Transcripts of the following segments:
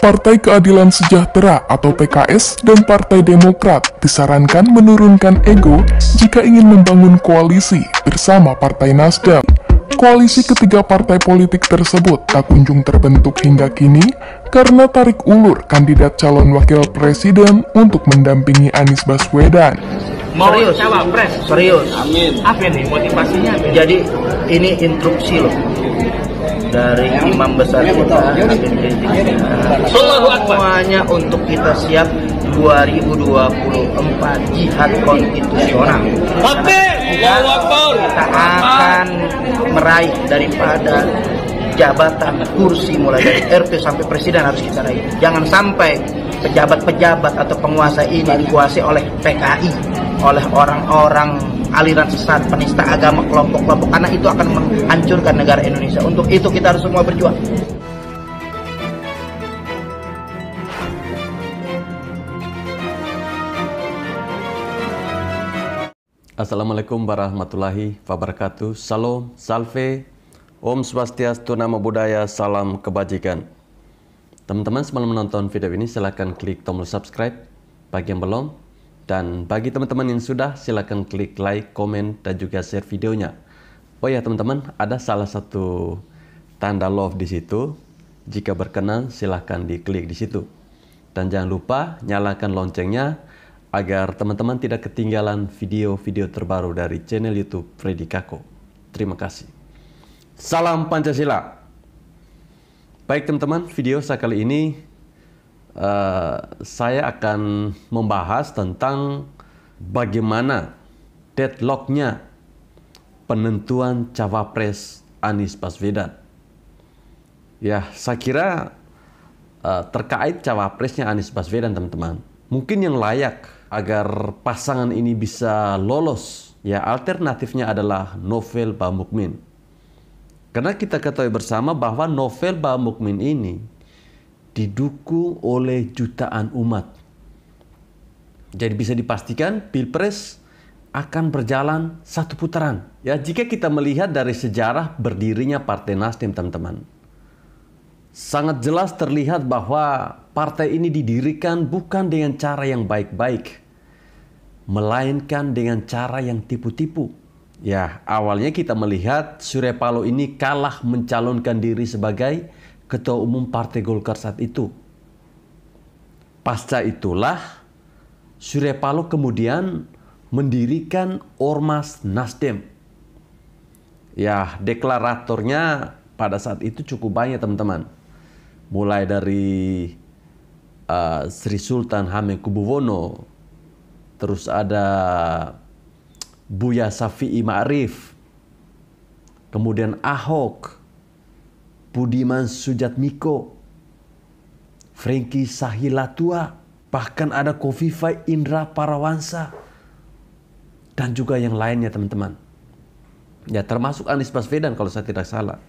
Partai Keadilan Sejahtera atau PKS dan Partai Demokrat disarankan menurunkan ego jika ingin membangun koalisi bersama Partai Nasdem. Koalisi ketiga partai politik tersebut tak kunjung terbentuk hingga kini karena tarik ulur kandidat calon wakil presiden untuk mendampingi Anies Baswedan. Mau cawapres? Serius. Amin. Apa nih motivasinya? Jadi ini instruksi loh dari imam besar kita, Habib Rizik. Semuanya untuk kita siap 2024 jihad konstitusional. Kita akan meraih daripada jabatan kursi mulai dari RT sampai presiden harus kita raih. Jangan sampai pejabat-pejabat atau penguasa ini dikuasai oleh PKI, oleh orang-orang aliran sesat, penista agama, kelompok-kelompok, karena itu akan menghancurkan negara Indonesia. Untuk itu kita harus semua berjuang. Assalamualaikum warahmatullahi wabarakatuh. Salam, salve, Om Swastiastu, Namo Buddhaya, salam kebajikan. Teman-teman sebelum menonton video ini silahkan klik tombol subscribe bagi yang belum. Dan bagi teman-teman yang sudah, silakan klik like, komen, dan juga share videonya. Oh ya teman-teman, ada salah satu tanda love di situ. Jika berkenan, silahkan diklik di situ. Dan jangan lupa nyalakan loncengnya agar teman-teman tidak ketinggalan video-video terbaru dari channel YouTube Freddy Kako. Terima kasih. Salam Pancasila. Baik teman-teman, video saya kali ini saya akan membahas tentang bagaimana deadlocknya penentuan cawapres Anies Baswedan. Ya, saya kira terkait cawapresnya Anies Baswedan teman-teman, mungkin yang layak agar pasangan ini bisa lolos, ya alternatifnya adalah Novel Bamukmin. Karena kita ketahui bersama bahwa Novel Bamukmin ini didukung oleh jutaan umat. Jadi bisa dipastikan Pilpres akan berjalan satu putaran. Ya, jika kita melihat dari sejarah berdirinya Partai Nasdem, teman-teman, sangat jelas terlihat bahwa partai ini didirikan bukan dengan cara yang baik-baik, melainkan dengan cara yang tipu-tipu. Ya, awalnya kita melihat Surya Paloh ini kalah mencalonkan diri sebagai Ketua Umum Partai Golkar saat itu. Pasca itulah Surya Paloh kemudian mendirikan Ormas Nasdem. Ya, deklaratornya pada saat itu cukup banyak teman-teman. Mulai dari Sri Sultan Hamengkubuwono, terus ada Buya Syafi'i Ma'arif, kemudian Ahok, Budiman Sujatmiko, Franky Sahilatua, bahkan ada Khofifah Indra Parawansa, dan juga yang lainnya teman-teman. Ya, termasuk Anies Baswedan kalau saya tidak salah.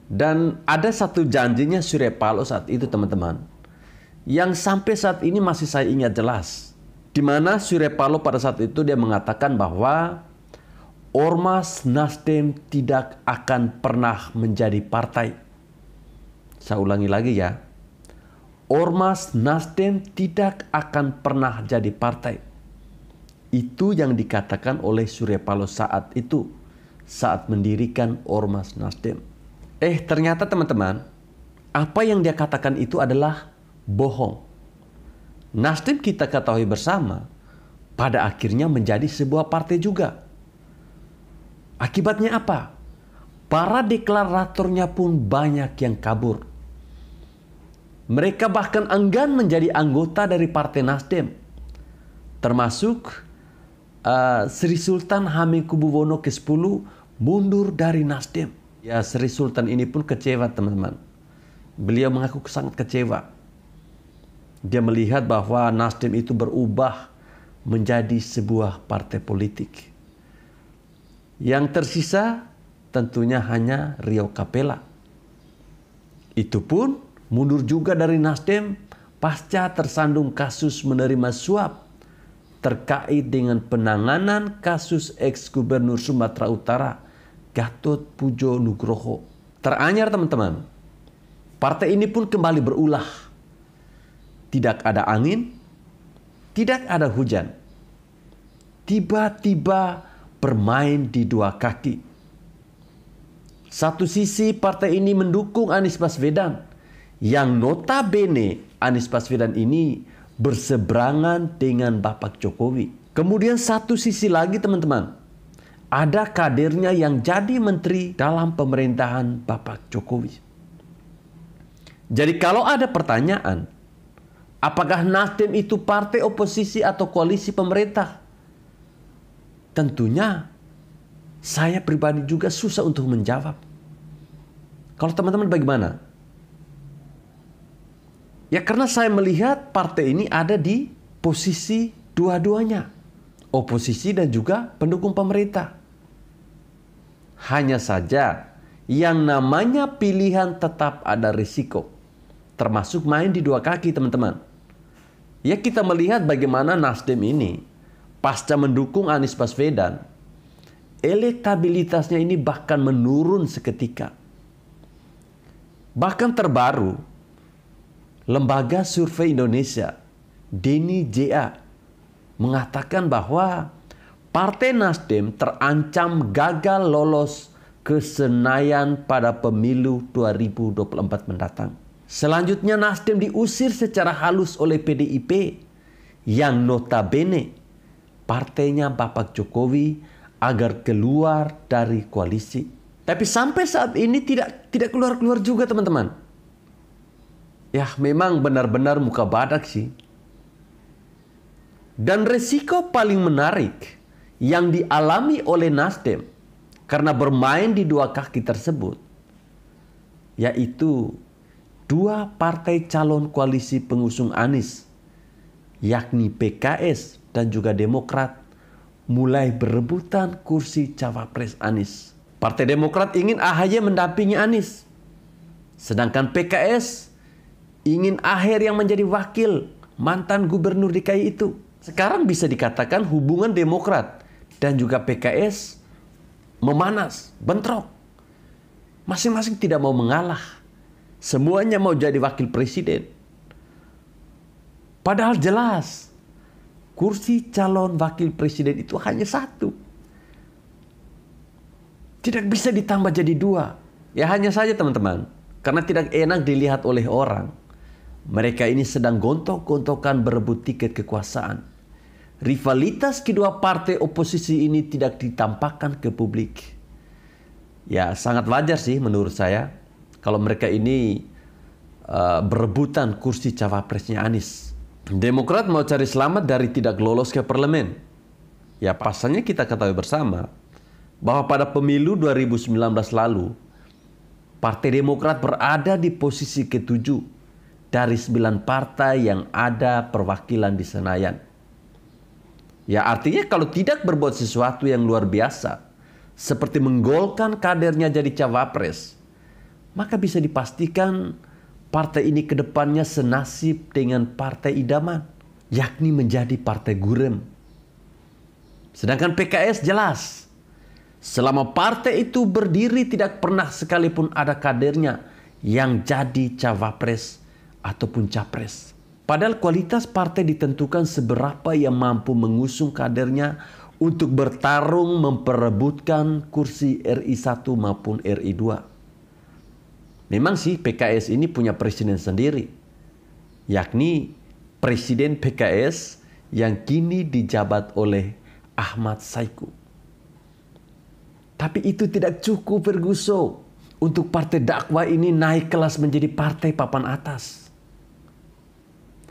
Dan ada satu janjinya Surya Paloh saat itu teman-teman, yang sampai saat ini masih saya ingat jelas. Di mana Surya Paloh pada saat itu dia mengatakan bahwa Ormas Nasdem tidak akan pernah menjadi partai. Saya ulangi lagi ya. Ormas Nasdem tidak akan pernah jadi partai. Itu yang dikatakan oleh Surya Paloh saat itu, saat mendirikan Ormas Nasdem. Ternyata teman-teman, apa yang dia katakan itu adalah bohong. Nasdem kita ketahui bersama, pada akhirnya menjadi sebuah partai juga. Akibatnya apa? Para deklaratornya pun banyak yang kabur. Mereka bahkan enggan menjadi anggota dari Partai Nasdem. Termasuk Sri Sultan Hamengkubuwono ke-10 mundur dari Nasdem. Ya, Sri Sultan ini pun kecewa teman-teman. Beliau mengaku sangat kecewa. Dia melihat bahwa Nasdem itu berubah menjadi sebuah partai politik. Yang tersisa tentunya hanya Rio Capella. Itu pun mundur juga dari Nasdem pasca tersandung kasus menerima suap terkait dengan penanganan kasus ex-gubernur Sumatera Utara Gatot Pujo Nugroho. Teranyar teman-teman, partai ini pun kembali berulah tidak ada angin, tidak ada hujan. Tiba-tiba bermain di dua kaki. Satu sisi partai ini mendukung Anies Baswedan, yang notabene Anies Baswedan ini berseberangan dengan Bapak Jokowi. Kemudian satu sisi lagi teman-teman, ada kadernya yang jadi menteri dalam pemerintahan Bapak Jokowi. Jadi kalau ada pertanyaan, apakah Nasdem itu partai oposisi atau koalisi pemerintah? Tentunya saya pribadi juga susah untuk menjawab. Kalau teman-teman bagaimana? Ya karena saya melihat partai ini ada di posisi dua-duanya. Oposisi dan juga pendukung pemerintah. Hanya saja yang namanya pilihan tetap ada risiko. Termasuk main di dua kaki teman-teman. Ya kita melihat bagaimana Nasdem ini pasca mendukung Anies Baswedan, elektabilitasnya ini bahkan menurun seketika. Bahkan terbaru, Lembaga Survei Indonesia, Denny JA, mengatakan bahwa Partai Nasdem terancam gagal lolos ke Senayan pada pemilu 2024 mendatang. Selanjutnya Nasdem diusir secara halus oleh PDIP yang notabene partainya Bapak Jokowi agar keluar dari koalisi. Tapi sampai saat ini tidak keluar-keluar juga teman-teman. Ya memang benar-benar muka badak sih. Dan resiko paling menarik yang dialami oleh Nasdem karena bermain di dua kaki tersebut, yaitu dua partai calon koalisi pengusung Anies, yakni PKS dan juga Demokrat, mulai berebutan kursi cawapres Anies. Partai Demokrat ingin AHY mendampingi Anies, sedangkan PKS ingin Aher yang menjadi wakil mantan gubernur DKI itu. Sekarang bisa dikatakan hubungan Demokrat dan juga PKS memanas, bentrok. Masing-masing tidak mau mengalah. Semuanya mau jadi wakil presiden. Padahal jelas kursi calon wakil presiden itu hanya satu. Tidak bisa ditambah jadi dua. Ya hanya saja teman-teman, karena tidak enak dilihat oleh orang, mereka ini sedang gontok-gontokan berebut tiket kekuasaan. Rivalitas kedua partai oposisi ini tidak ditampakkan ke publik. Ya sangat wajar sih menurut saya kalau mereka ini berebutan kursi cawapresnya Anies. Demokrat mau cari selamat dari tidak lolos ke parlemen. Ya pasalnya kita ketahui bersama bahwa pada pemilu 2019 lalu, Partai Demokrat berada di posisi ke-7 dari 9 partai yang ada perwakilan di Senayan. Ya artinya kalau tidak berbuat sesuatu yang luar biasa, seperti menggolkan kadernya jadi cawapres, maka bisa dipastikan partai ini ke depannya senasib dengan partai idaman, yakni menjadi partai gurem. Sedangkan PKS jelas, selama partai itu berdiri tidak pernah sekalipun ada kadernya yang jadi cawapres ataupun capres. Padahal kualitas partai ditentukan seberapa yang mampu mengusung kadernya untuk bertarung memperebutkan kursi RI 1 maupun RI 2. Memang sih PKS ini punya presiden sendiri, yakni Presiden PKS yang kini dijabat oleh Ahmad Saiku. Tapi itu tidak cukup Ferguson untuk partai dakwah ini naik kelas menjadi partai papan atas.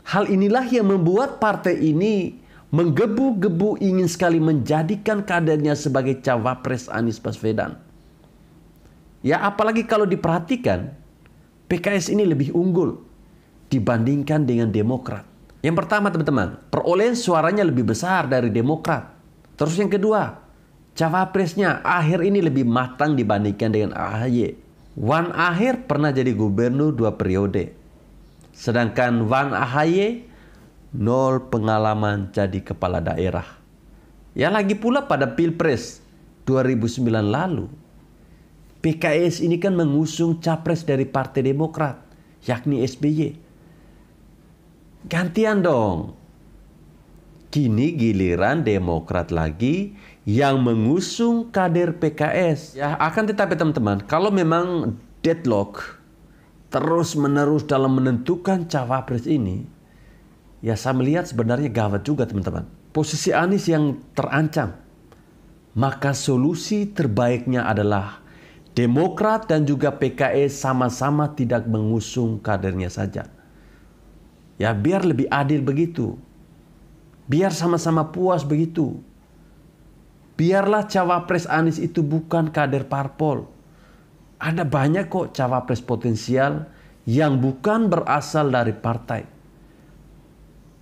Hal inilah yang membuat partai ini menggebu-gebu ingin sekali menjadikan kadernya sebagai cawapres Anies Baswedan. Ya apalagi kalau diperhatikan, PKS ini lebih unggul dibandingkan dengan Demokrat. Yang pertama teman-teman, perolehan suaranya lebih besar dari Demokrat. Terus yang kedua, cawapresnya Aher ini lebih matang dibandingkan dengan AHY. Wan Aher pernah jadi gubernur 2 periode. Sedangkan Wan AHY 0 pengalaman jadi kepala daerah. Ya lagi pula pada Pilpres 2009 lalu, PKS ini kan mengusung capres dari Partai Demokrat, yakni SBY. Gantian dong. Kini giliran Demokrat lagi yang mengusung kader PKS. Ya, akan tetapi teman-teman, kalau memang deadlock terus-menerus dalam menentukan cawapres ini, ya saya melihat sebenarnya gawat juga teman-teman. Posisi Anies yang terancam. Maka solusi terbaiknya adalah Demokrat dan juga PKS sama-sama tidak mengusung kadernya saja. Ya, biar lebih adil begitu. Biar sama-sama puas begitu. Biarlah cawapres Anies itu bukan kader parpol. Ada banyak kok cawapres potensial yang bukan berasal dari partai.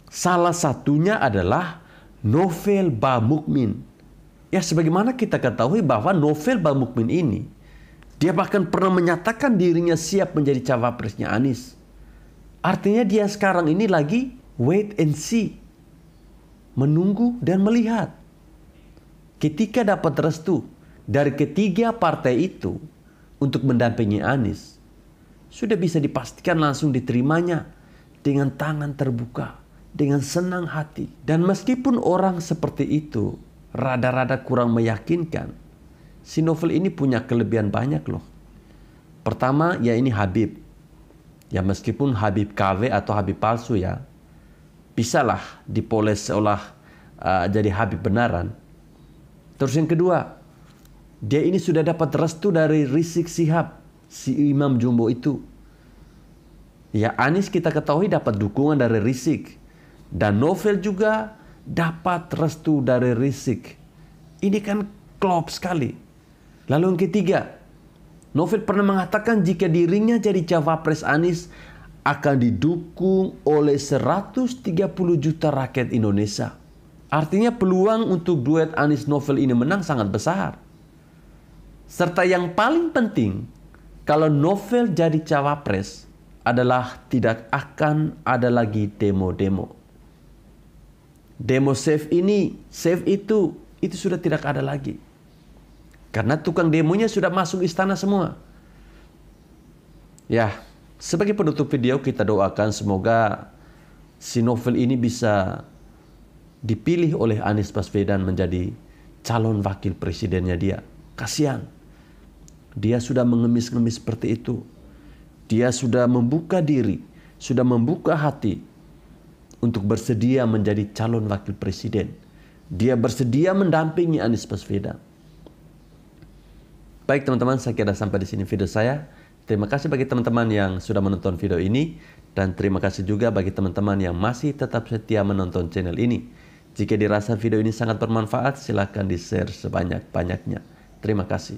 Salah satunya adalah Novel Bamukmin. Ya, sebagaimana kita ketahui bahwa Novel Bamukmin ini, dia bahkan pernah menyatakan dirinya siap menjadi cawapresnya Anies. Artinya dia sekarang ini lagi wait and see. Menunggu dan melihat. Ketika dapat restu dari ketiga partai itu untuk mendampingi Anies, sudah bisa dipastikan langsung diterimanya dengan tangan terbuka, dengan senang hati. Dan meskipun orang seperti itu rada-rada kurang meyakinkan, si Novel ini punya kelebihan banyak loh. Pertama, ya ini Habib. Ya meskipun Habib KW atau Habib palsu ya, bisalah dipoles seolah jadi Habib benaran. Terus yang kedua, dia ini sudah dapat restu dari Rizik Syihab, si Imam Jumbo itu. Ya, Anies kita ketahui dapat dukungan dari Rizik. Dan Novel juga dapat restu dari Rizik. Ini kan klop sekali. Lalu yang ketiga, Novel pernah mengatakan jika dirinya jadi cawapres Anies akan didukung oleh 130 juta rakyat Indonesia. Artinya peluang untuk duet Anies Novel ini menang sangat besar. Serta yang paling penting, kalau Novel jadi cawapres adalah tidak akan ada lagi demo-demo. Demo save ini, save itu sudah tidak ada lagi. Karena tukang demonya sudah masuk istana semua. Ya, sebagai penutup video kita doakan semoga si Novel ini bisa dipilih oleh Anies Baswedan menjadi calon wakil presidennya dia. Kasihan. Dia sudah mengemis-ngemis seperti itu. Dia sudah membuka diri, sudah membuka hati untuk bersedia menjadi calon wakil presiden. Dia bersedia mendampingi Anies Baswedan. Baik teman-teman, saya kira sampai di sini video saya. Terima kasih bagi teman-teman yang sudah menonton video ini. Dan terima kasih juga bagi teman-teman yang masih tetap setia menonton channel ini. Jika dirasa video ini sangat bermanfaat, silakan di-share sebanyak-banyaknya. Terima kasih.